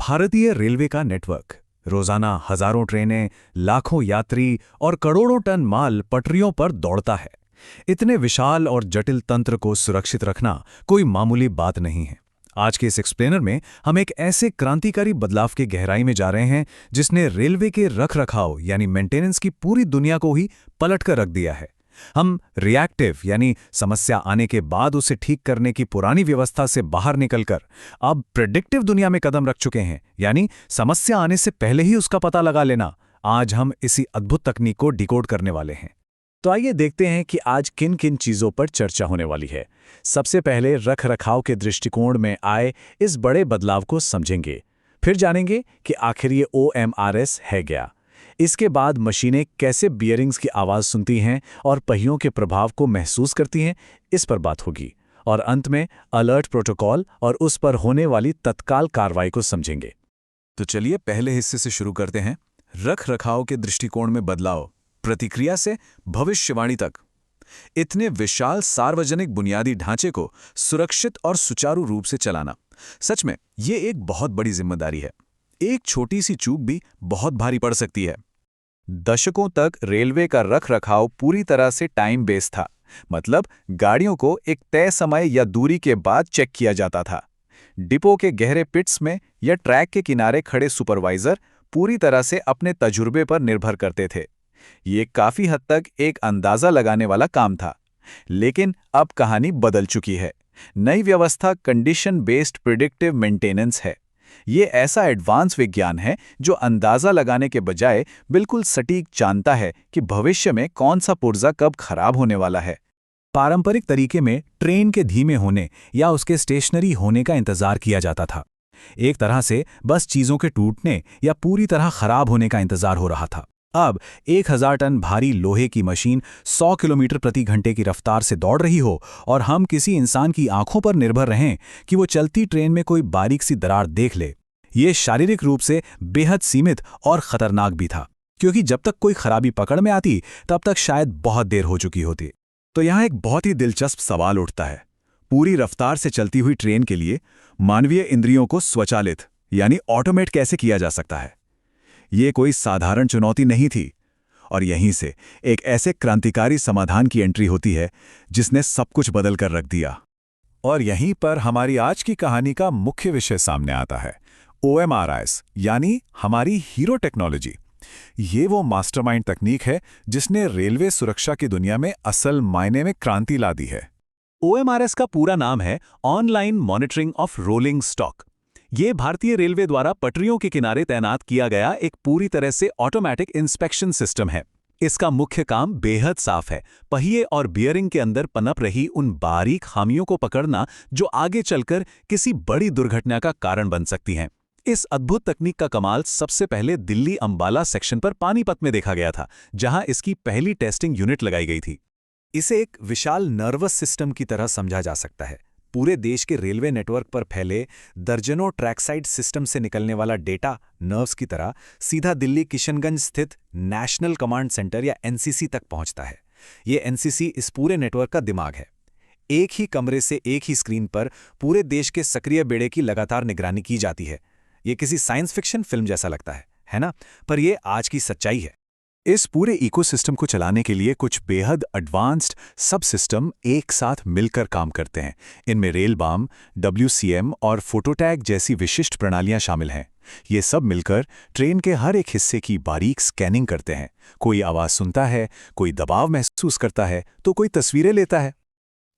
भारतीय रेलवे का नेटवर्क रोजाना हजारों ट्रेनें, लाखों यात्री और करोड़ों टन माल पटरियों पर दौड़ता है। इतने विशाल और जटिल तंत्र को सुरक्षित रखना कोई मामूली बात नहीं है। आज के इस एक्सप्लेनर में हम एक ऐसे क्रांतिकारी बदलाव के गहराई में जा रहे हैं जिसने रेलवे के रखरखाव यानी मेंटेनेंस की पूरी दुनिया को ही पलट कर रख दिया है। हम रिएक्टिव यानी समस्या आने के बाद उसे ठीक करने की पुरानी व्यवस्था से बाहर निकलकर अब प्रेडिक्टिव दुनिया में कदम रख चुके हैं, यानी समस्या आने से पहले ही उसका पता लगा लेना। आज हम इसी अद्भुत तकनीक को डिकोड करने वाले हैं। तो आइए देखते हैं कि आज किन किन चीजों पर चर्चा होने वाली है। सबसे पहले रखरखाव के दृष्टिकोण में आए इस बड़े बदलाव को समझेंगे। फिर जानेंगे कि आखिर ये OMRS है क्या। इसके बाद मशीनें कैसे बियरिंग्स की आवाज़ सुनती हैं और पहियों के प्रभाव को महसूस करती हैं, इस पर बात होगी। और अंत में अलर्ट प्रोटोकॉल और उस पर होने वाली तत्काल कार्रवाई को समझेंगे। तो चलिए पहले हिस्से से शुरू करते हैं। रख रखाव के दृष्टिकोण में बदलाव, प्रतिक्रिया से भविष्यवाणी तक। इतने विशाल सार्वजनिक बुनियादी ढांचे को सुरक्षित और सुचारू रूप से चलाना सच में ये एक बहुत बड़ी जिम्मेदारी है। एक छोटी सी चूक भी बहुत भारी पड़ सकती है। दशकों तक रेलवे का रखरखाव पूरी तरह से टाइम बेस्ड था, मतलब गाड़ियों को एक तय समय या दूरी के बाद चेक किया जाता था। डिपो के गहरे पिट्स में या ट्रैक के किनारे खड़े सुपरवाइजर पूरी तरह से अपने तजुर्बे पर निर्भर करते थे। ये काफी हद तक एक अंदाजा लगाने वाला काम था। लेकिन अब कहानी बदल चुकी है। नई व्यवस्था कंडीशन बेस्ड प्रिडिक्टिव मेंटेनेंस है। ये ऐसा एडवांस विज्ञान है जो अंदाजा लगाने के बजाय बिल्कुल सटीक जानता है कि भविष्य में कौन सा पुर्जा कब खराब होने वाला है। पारंपरिक तरीके में ट्रेन के धीमे होने या उसके स्टेशनरी होने का इंतजार किया जाता था। एक तरह से बस चीजों के टूटने या पूरी तरह खराब होने का इंतजार हो रहा था। अब 1000 टन भारी लोहे की मशीन 100 किलोमीटर प्रति घंटे की रफ्तार से दौड़ रही हो और हम किसी इंसान की आंखों पर निर्भर रहें कि वो चलती ट्रेन में कोई बारीक सी दरार देख ले। ये शारीरिक रूप से बेहद सीमित और खतरनाक भी था, क्योंकि जब तक कोई खराबी पकड़ में आती तब तक शायद बहुत देर हो चुकी होती। तो यहाँ एक बहुत ही दिलचस्प सवाल उठता है। पूरी रफ्तार से चलती हुई ट्रेन के लिए मानवीय इंद्रियों को स्वचालित यानी ऑटोमेट कैसे किया जा सकता है? ये कोई साधारण चुनौती नहीं थी, और यहीं से एक ऐसे क्रांतिकारी समाधान की एंट्री होती है जिसने सब कुछ बदल कर रख दिया। और यहीं पर हमारी आज की कहानी का मुख्य विषय सामने आता है, OMRS यानी हमारी हीरो टेक्नोलॉजी। ये वो मास्टरमाइंड तकनीक है जिसने रेलवे सुरक्षा की दुनिया में असल मायने में क्रांति ला दी है। OMRS का पूरा नाम है online monitoring of rolling stock. ये भारतीय रेलवे द्वारा पटरियों के किनारे तैनात किया गया एक पूरी तरह से ऑटोमेटिक इंस्पेक्शन सिस्टम है। इसका मुख्य काम बेहद साफ है, पहिए और बियरिंग के अंदर पनप रही उन बारीक खामियों को पकड़ना जो आगे चलकर किसी बड़ी दुर्घटना का कारण बन सकती हैं। इस अद्भुत तकनीक का कमाल सबसे पहले दिल्ली अंबाला सेक्शन पर पानीपत में देखा गया था, जहां इसकी पहली टेस्टिंग यूनिट लगाई गई थी। इसे एक विशाल नर्वस सिस्टम की तरह समझा जा सकता है। पूरे देश के रेलवे नेटवर्क पर फैले दर्जनों ट्रैकसाइड सिस्टम से निकलने वाला डेटा नर्व्स की तरह सीधा दिल्ली किशनगंज स्थित नेशनल कमांड सेंटर या NCC तक पहुंचता है। ये NCC इस पूरे नेटवर्क का दिमाग है। एक ही कमरे से एक ही स्क्रीन पर पूरे देश के सक्रिय बेड़े की लगातार निगरानी की जाती है। ये किसी साइंस फिक्शन फिल्म जैसा लगता है ना? पर यह आज की सच्चाई है। इस पूरे इकोसिस्टम को चलाने के लिए कुछ बेहद एडवांस्ड सब सिस्टम एक साथ मिलकर काम करते हैं। इनमें रेलबाम, WCM और फोटोटैग जैसी विशिष्ट प्रणालियां शामिल हैं। ये सब मिलकर ट्रेन के हर एक हिस्से की बारीक स्कैनिंग करते हैं। कोई आवाज़ सुनता है, कोई दबाव महसूस करता है, तो कोई तस्वीरें लेता है।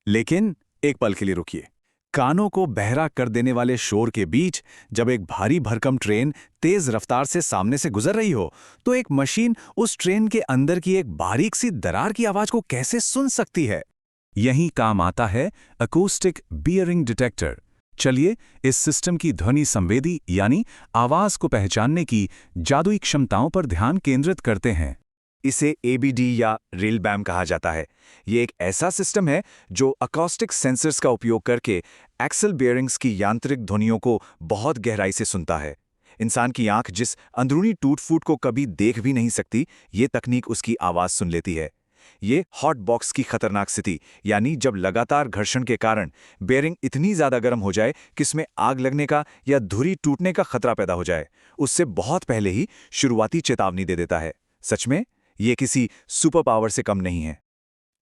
लेकिन एक पल के लिए रुकिए। कानों को बहरा कर देने वाले शोर के बीच जब एक भारी भरकम ट्रेन तेज रफ्तार से सामने से गुजर रही हो, तो एक मशीन उस ट्रेन के अंदर की एक बारीक सी दरार की आवाज को कैसे सुन सकती है? यहीं काम आता है अकूस्टिक बियरिंग डिटेक्टर। चलिए इस सिस्टम की ध्वनि संवेदी यानी आवाज को पहचानने की जादुई क्षमताओं पर ध्यान केंद्रित करते हैं। इसे ABD या रेलबैम कहा जाता है। ये एक ऐसा सिस्टम है जो अकॉस्टिक सेंसर्स का उपयोग करके एक्सल बियरिंग्स की यांत्रिक ध्वनियों को बहुत गहराई से सुनता है। इंसान की आंख जिस अंदरूनी टूट फूट को कभी देख भी नहीं सकती, ये तकनीक उसकी आवाज़ सुन लेती है। ये हॉट बॉक्स की खतरनाक स्थिति, यानी जब लगातार घर्षण के कारण बेयरिंग इतनी ज्यादा गर्म हो जाए कि इसमें आग लगने का या धुरी टूटने का खतरा पैदा हो जाए, उससे बहुत पहले ही शुरुआती चेतावनी दे देता है। सच में ये किसी सुपर पावर से कम नहीं है।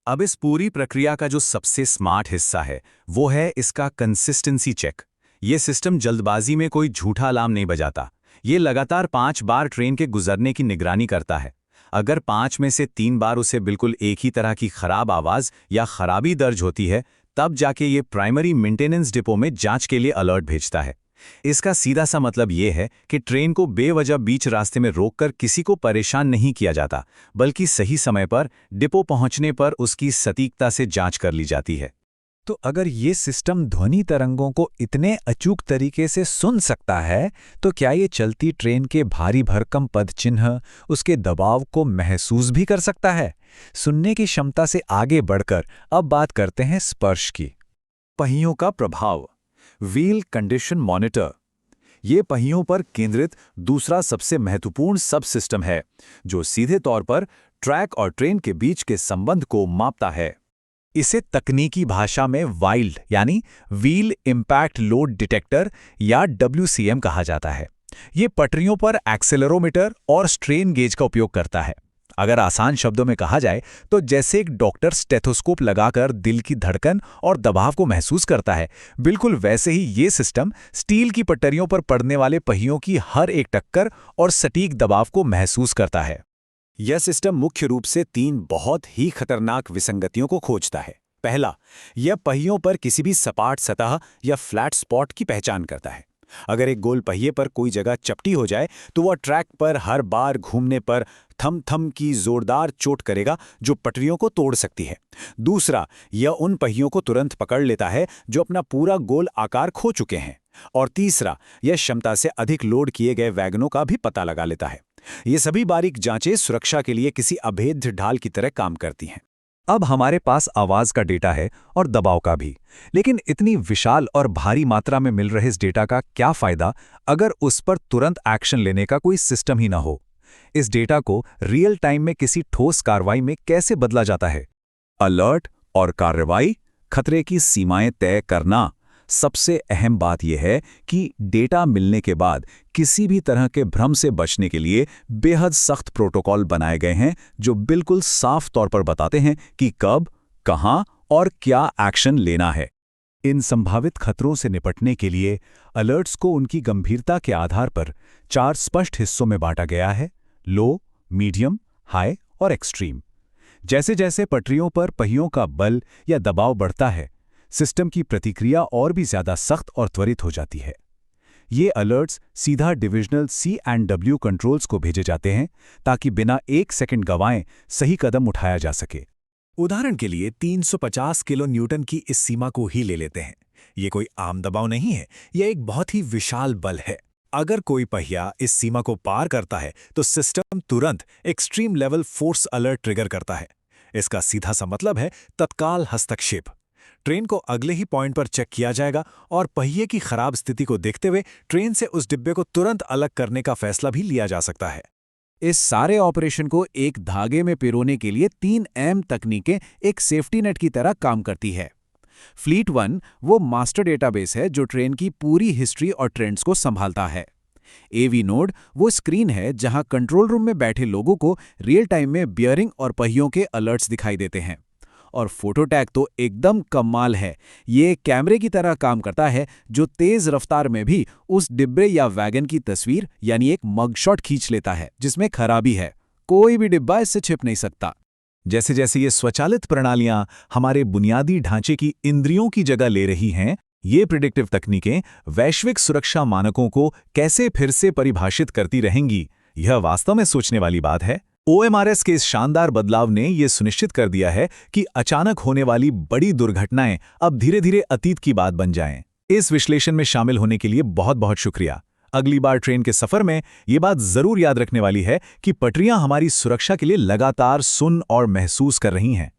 अब इस पूरी प्रक्रिया का जो सबसे स्मार्ट हिस्सा है वो है इसका कंसिस्टेंसी चेक। ये सिस्टम जल्दबाजी में कोई झूठा अलार्म नहीं बजाता। ये लगातार 5 बार ट्रेन के गुजरने की निगरानी करता है। अगर 5 में से 3 बार उसे बिल्कुल एक ही तरह की खराब आवाज या खराबी दर्ज होती है, तब जाके ये प्राइमरी मेंटेनेंस डिपो में जांच के लिए अलर्ट भेजता है। इसका सीधा सा मतलब ये है कि ट्रेन को बेवजह बीच रास्ते में रोककर किसी को परेशान नहीं किया जाता, बल्कि सही समय पर डिपो पहुंचने पर उसकी सटीकता से जांच कर ली जाती है। तो अगर ये सिस्टम ध्वनि तरंगों को इतने अचूक तरीके से सुन सकता है, तो क्या ये चलती ट्रेन के भारी भरकम पदचिन्ह, उसके दबाव को महसूस भी कर सकता है? सुनने की क्षमता से आगे बढ़कर अब बात करते हैं स्पर्श की। पहियों का प्रभाव, व्हील कंडीशन मॉनिटर। ये पहियों पर केंद्रित दूसरा सबसे महत्वपूर्ण सब सिस्टम है, जो सीधे तौर पर ट्रैक और ट्रेन के बीच के संबंध को मापता है। इसे तकनीकी भाषा में वाइल्ड यानी व्हील इम्पैक्ट लोड डिटेक्टर या WCM कहा जाता है। ये पटरियों पर एक्सेलेरोमीटर और स्ट्रेन गेज का उपयोग करता है। अगर आसान शब्दों में कहा जाए तो जैसे एक डॉक्टर स्टेथोस्कोप लगाकर दिल की धड़कन और दबाव को महसूस करता है, बिल्कुल वैसे ही ये सिस्टम स्टील की पटरियों पर पड़ने वाले पहियों की हर एक टक्कर और सटीक दबाव को महसूस करता है। यह सिस्टम मुख्य रूप से 3 बहुत ही खतरनाक विसंगतियों को खोजता है। पहला, यह पहियों पर किसी भी सपाट सतह या फ्लैट स्पॉट की पहचान करता है। अगर एक गोल पहिए पर कोई जगह चपटी हो जाए तो वह ट्रैक पर हर बार घूमने पर थम थम की जोरदार चोट करेगा, जो पटरियों को तोड़ सकती है। दूसरा, यह उन पहियों को तुरंत पकड़ लेता है जो अपना पूरा गोल आकार खो चुके हैं। और तीसरा, यह क्षमता से अधिक लोड किए गए वैगनों का भी पता लगा लेता है। ये सभी बारीक जांचें सुरक्षा के लिए किसी अभेद्य ढाल की तरह काम करती हैं। अब हमारे पास आवाज का डेटा है और दबाव का भी, लेकिन इतनी विशाल और भारी मात्रा में मिल रहे इस डेटा का क्या फायदा अगर उस पर तुरंत एक्शन लेने का कोई सिस्टम ही ना हो? इस डेटा को रियल टाइम में किसी ठोस कार्रवाई में कैसे बदला जाता है? अलर्ट और कार्रवाई, खतरे की सीमाएं तय करना। सबसे अहम बात यह है कि डेटा मिलने के बाद किसी भी तरह के भ्रम से बचने के लिए बेहद सख्त प्रोटोकॉल बनाए गए हैं, जो बिल्कुल साफ तौर पर बताते हैं कि कब, कहां और क्या एक्शन लेना है। इन संभावित खतरों से निपटने के लिए अलर्ट्स को उनकी गंभीरता के आधार पर 4 स्पष्ट हिस्सों में बांटा गया है: लो, मीडियम, हाई और एक्सट्रीम। जैसे जैसे पटरियों पर पहियों का बल या दबाव बढ़ता है, सिस्टम की प्रतिक्रिया और भी ज्यादा सख्त और त्वरित हो जाती है। ये अलर्ट्स सीधा डिविजनल C&W कंट्रोल्स को भेजे जाते हैं ताकि बिना 1 सेकंड गंवाए सही कदम उठाया जा सके। उदाहरण के लिए 350 किलो न्यूटन की इस सीमा को ही ले लेते हैं। ये कोई आम दबाव नहीं है, यह एक बहुत ही विशाल बल है। अगर कोई पहिया इस सीमा को पार करता है तो सिस्टम तुरंत extreme level force alert trigger करता है। इसका सीधा सा मतलब है तत्काल हस्तक्षेप। ट्रेन को अगले ही पॉइंट पर चेक किया जाएगा और पहिए की खराब स्थिति को देखते हुए ट्रेन से उस डिब्बे को तुरंत अलग करने का फैसला भी लिया जा सकता है। इस सारे ऑपरेशन को एक धागे में पिरोने के लिए 3 अहम तकनीकें एक सेफ्टी नेट की तरह काम करती है। फ्लीट 1 वो मास्टर डेटाबेस है जो ट्रेन की पूरी हिस्ट्री और ट्रेंड्स को संभालता है। AV नोड वो स्क्रीन है जहां कंट्रोल रूम में बैठे लोगों को रियल टाइम में बियरिंग और पहियों के अलर्ट्स दिखाई देते हैं। और फोटोटैग तो एकदम कमाल है। ये कैमरे की तरह काम करता है जो तेज रफ्तार में भी उस डिब्बे या वैगन की तस्वीर यानी एक मगशॉट खींच लेता है जिसमें खराबी है। कोई भी डिब्बा इससे छिप नहीं सकता। जैसे जैसे ये स्वचालित प्रणालियां हमारे बुनियादी ढांचे की इंद्रियों की जगह ले रही हैं, ये प्रिडिक्टिव तकनीकें वैश्विक सुरक्षा मानकों को कैसे फिर से परिभाषित करती रहेंगी, यह वास्तव में सोचने वाली बात है। OMRS के इस शानदार बदलाव ने यह सुनिश्चित कर दिया है कि अचानक होने वाली बड़ी दुर्घटनाएं अब धीरे धीरे अतीत की बात बन जाएं। इस विश्लेषण में शामिल होने के लिए बहुत बहुत शुक्रिया। अगली बार ट्रेन के सफर में ये बात जरूर याद रखने वाली है कि पटरियां हमारी सुरक्षा के लिए लगातार सुन और महसूस कर रही हैं।